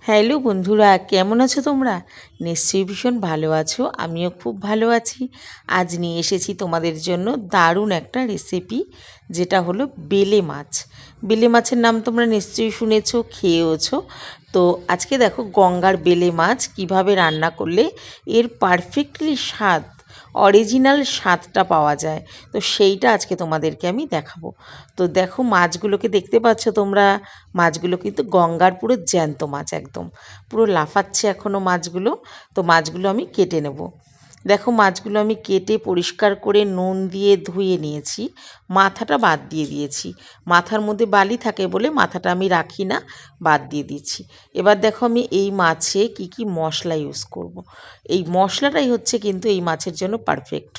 Hello বন্ধুরা, কেমন আছো তোমরা? নিশ্চয়ই ভীষণ ভালো আছো। আমিও খুব ভালো আছি। আজ নিয়ে এসেছি তোমাদের জন্য দারুণ একটা রেসিপি, যেটা হলো বেলে মাছ। বেলে মাছের নাম তোমরা নিশ্চয়ই শুনেছো, খেয়েওছো। তো আজকে দেখো গঙ্গার বেলে মাছ কিভাবে রান্না করলে এর পারফেক্টলি স্বাদ, অরিজিনাল স্বাদটা পাওয়া যায়। তো সেইটা আজকে তোমাদেরকে আমি দেখাবো। তো দেখো মাছগুলোকে দেখতে পাচ্ছ তোমরা, মাছগুলো কিন্তু গঙ্গার পুরো জ্যান্ত মাছ, একদম পুরো লাফাচ্ছে এখনও মাছগুলো। তো মাছগুলো আমি কেটে নেব। দেখো মাছগুলো আমি কেটে পরিষ্কার করে নুন দিয়ে ধুয়ে নিয়েছি, মাথাটা বাদ দিয়ে দিয়েছি। মাথার মধ্যে বালি থাকে বলে মাথাটা আমি রাখি না, বাদ দিয়ে দিচ্ছি। এবার দেখো আমি এই মাছে কি কি মশলা ইউজ করব। এই মশলাটাই হচ্ছে কিন্তু এই মাছের জন্য পারফেক্ট।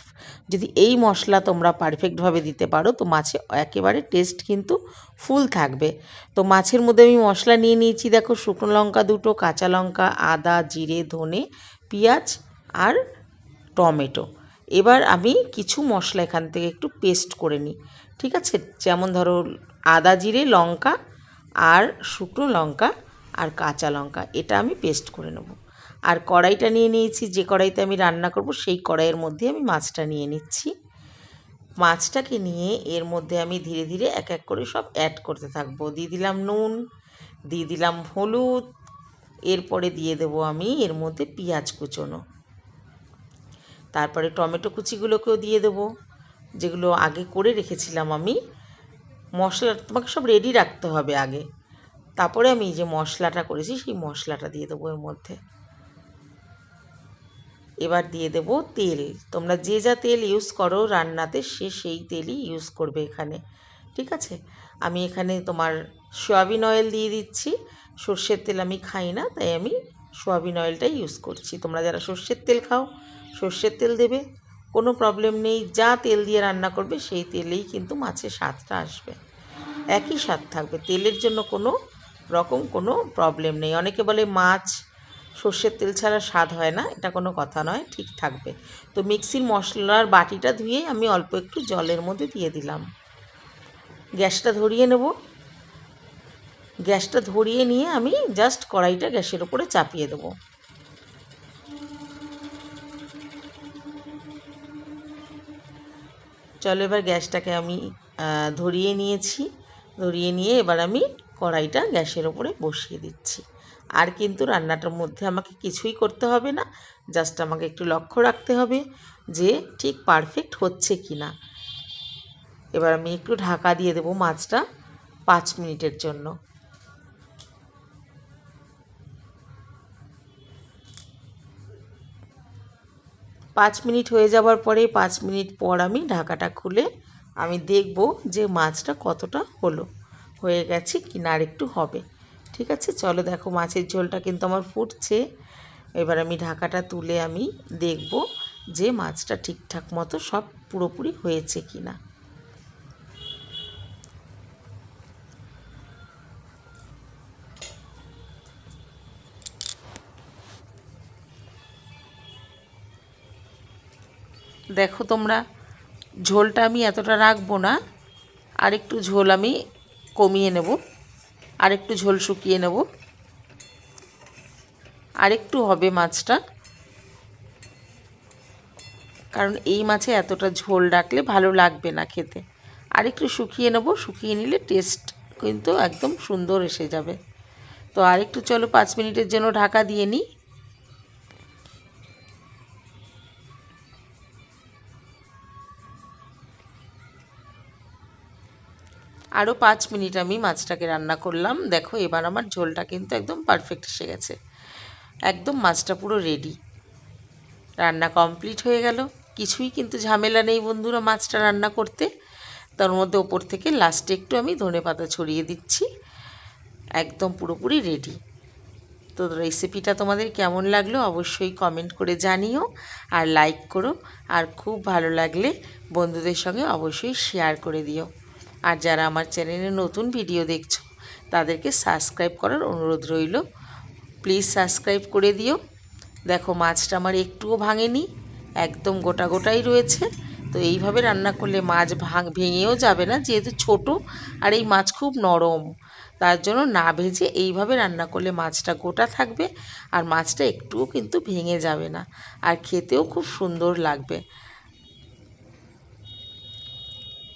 যদি এই মশলা তোমরা পারফেক্টভাবে দিতে পারো তো মাছে একেবারে টেস্ট কিন্তু ফুল থাকবে। তো মাছের মধ্যে আমি মশলা নিয়ে নিয়েছি, দেখো শুকনো লঙ্কা দুটো, কাঁচা লঙ্কা, আদা, জিরে, ধনে, পেঁয়াজ আর টমেটো। এবার আমি কিছু মশলা এখান থেকে একটু পেস্ট করে নিই, ঠিক আছে? যেমন ধরো আদা, জিরে, লঙ্কা আর শুকনো লঙ্কা আর কাঁচা লঙ্কা, এটা আমি পেস্ট করে নেব। আর কড়াইটা নিয়ে নিয়েছি, যে কড়াইতে আমি রান্না করব সেই কড়াইয়ের মধ্যে আমি মাছটা নিয়ে নিচ্ছি। মাছটাকে নিয়ে এর মধ্যে আমি ধীরে ধীরে এক এক করে সব অ্যাড করতে থাকবো। দিয়ে দিলাম নুন, দিয়ে দিলাম হলুদ, এরপরে দিয়ে দেবো আমি এর মধ্যে পেঁয়াজ কুচোনো, তারপরে টমেটো কুচিগুলোকেও দিয়ে দেবো, যেগুলো আগে করে রেখেছিলাম আমি। মশলা তোমাকে সব রেডি রাখতে হবে আগে, তারপরে আমি যে মশলাটা করেছি সেই মশলাটা দিয়ে দেবো এর মধ্যে। এবার দিয়ে দেবো তেল। তোমরা যে যা তেল ইউজ করো রান্নাতে সেই তেলই ইউজ করবে এখানে, ঠিক আছে? আমি এখানে তোমার সয়াবিন অয়েল দিয়ে দিচ্ছি। সর্ষের তেল আমি খাই না, তাই আমি সয়াবিন অয়েলটাই ইউজ করছি। তোমরা যারা সর্ষের তেল খাও সর্ষের তেল দেবে, কোনো প্রবলেম নেই। যা তেল দিয়ে রান্না করবে সেই তেলেই কিন্তু মাছের স্বাদটা আসবে, একই স্বাদ থাকবে। তেলের জন্য কোনো রকম কোনো প্রবলেম নেই। অনেকে বলে মাছ সর্ষের তেল ছাড়া স্বাদ হয় না, এটা কোনো কথা নয়, ঠিক থাকবে। তো মিক্সির মশলার বাটিটা ধুয়ে আমি অল্প একটু জলের মধ্যে দিয়ে দিলাম। গ্যাসটা ধরিয়ে নেব। গ্যাসটা ধরিয়ে নিয়ে আমি জাস্ট কড়াইটা গ্যাসের ওপরে চাপিয়ে দেবো। চলো এবার গ্যাসটাকে আমি ধরিয়ে নিয়েছি। ধরিয়ে নিয়ে এবার আমি কড়াইটা গ্যাসের ওপরে বসিয়ে দিচ্ছি। আর কিন্তু রান্নাটার মধ্যে আমাকে কিছুই করতে হবে না, জাস্ট আমাকে একটু লক্ষ্য রাখতে হবে যে ঠিক পারফেক্ট হচ্ছে কি না। এবার আমি একটু ঢাকা দিয়ে দেবো মাছটা 5 মিনিটের জন্য। 5 মিনিট হয়ে যাওয়ার পরে 5 মিনিট পর আমি ঢাকাটা খুলে আমি দেখব যে মাছটা কতটা হয়ে গেছে কি না, আর একটু হবে, ঠিক আছে? চলো দেখো মাছের ঝোলটা কিন্তু আমার ফুটছে। এবার আমি ঢাকাটা তুলে আমি দেখব যে মাছটা ঠিকঠাক মতো সব পুরোপুরি হয়েছে কি না। দেখো তোমরা, ঝোলটা আমি এতটা রাখবো না, আর একটু ঝোল আমি কমিয়ে নেব, আর একটু ঝোল শুকিয়ে নেব, আর একটু হবে মাছটা, কারণ এই মাছে এতটা ঝোল রাখলে ভালো লাগবে না খেতে। আর একটু শুকিয়ে নেব, শুকিয়ে নিলে টেস্ট কিন্তু একদম সুন্দর এসে যাবে। তো আর একটু চলো 5 মিনিটের জন্য ঢাকা দিয়ে নিই। আরও 5 মিনিট আমি মাছটাকে রান্না করলাম। দেখো এবার আমার ঝোলটা কিন্তু একদম পারফেক্ট এসে গেছে, একদম মাছটা পুরো রেডি। রান্না কমপ্লিট হয়ে গেল। কিছুই কিন্তু ঝামেলা নেই বন্ধুরা মাছটা রান্না করতে। তার মধ্যে ওপর থেকে লাস্টে একটু আমি ধনেপাতা ছড়িয়ে দিচ্ছি, একদম পুরোপুরি রেডি। তো রেসিপিটা তোমাদের কেমন লাগলো অবশ্যই কমেন্ট করে জানিও, আর লাইক করো, আর খুব ভালো লাগলে বন্ধুদের সঙ্গে অবশ্যই শেয়ার করে দিও। আর যারা আমার চ্যানেলে নতুন ভিডিও দেখছো তাদেরকে সাবস্ক্রাইব করার অনুরোধ রইল, প্লিজ সাবস্ক্রাইব করে দিও। দেখো মাছটা আমার একটুও ভাঙেনি, একদম গোটা গোটাই রয়েছে। তো এইভাবে রান্না করলে মাছ ভেঙেও যাবে না, যেহেতু ছোট আর এই মাছ খুব নরম। তার জন্য না ভেজে এইভাবে রান্না করলে মাছটা গোটা থাকবে আর মাছটা একটুও কিন্তু ভেঙে যাবে না, আর খেতেও খুব সুন্দর লাগবে।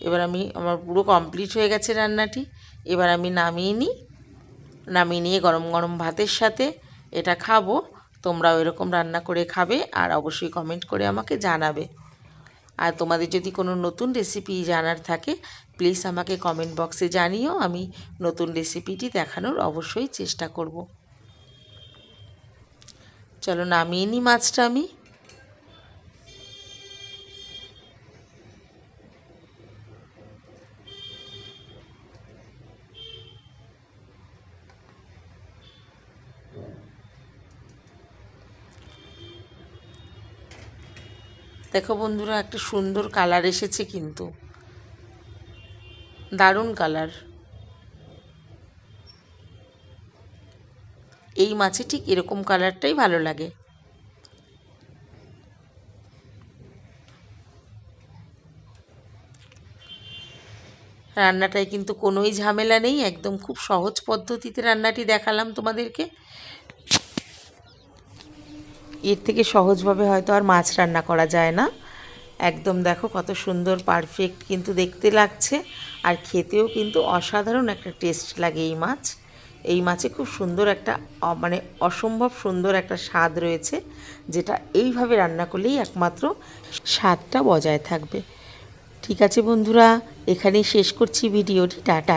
এবার আমার পুরো কমপ্লিট হয়ে গেছে রান্নাটি। এবার আমি নামিয়ে নিয়ে গরম গরম ভাতের সাথে এটা খাবো। তোমরাও এরকম রান্না করে খাবে আর অবশ্যই কমেন্ট করে আমাকে জানাবে। আর তোমাদের যদি কোনো নতুন রেসিপি জানার থাকে প্লিজ আমাকে কমেন্ট বক্সে জানিও, আমি নতুন রেসিপিটি দেখানোর অবশ্যই চেষ্টা করব। চলো নামিয়ে নিই মাছটা আমি। দেখো বন্ধুরা, একটা সুন্দর কালার এসেছে, কিন্তু দারুণ কালার। এই মাছে ঠিক এরকম কালারটাই ভালো লাগে। রান্নাটায় কিন্তু কোনোই ঝামেলা নেই, একদম খুব সহজ পদ্ধতিতে রান্নাটি দেখালাম তোমাদেরকে। এর থেকে সহজভাবে হয়তো আর মাছ রান্না করা যায় না। একদম দেখো কত সুন্দর পারফেক্ট কিন্তু দেখতে লাগছে, আর খেতেও কিন্তু অসাধারণ একটা টেস্ট লাগে এই মাছ। এই মাছে খুব সুন্দর একটা মানে অসম্ভব সুন্দর একটা স্বাদ রয়েছে, যেটা এইভাবে রান্না করলেই একমাত্র স্বাদটা বজায় থাকবে। ঠিক আছে বন্ধুরা, এখানেই শেষ করছি ভিডিওটি। টাটা।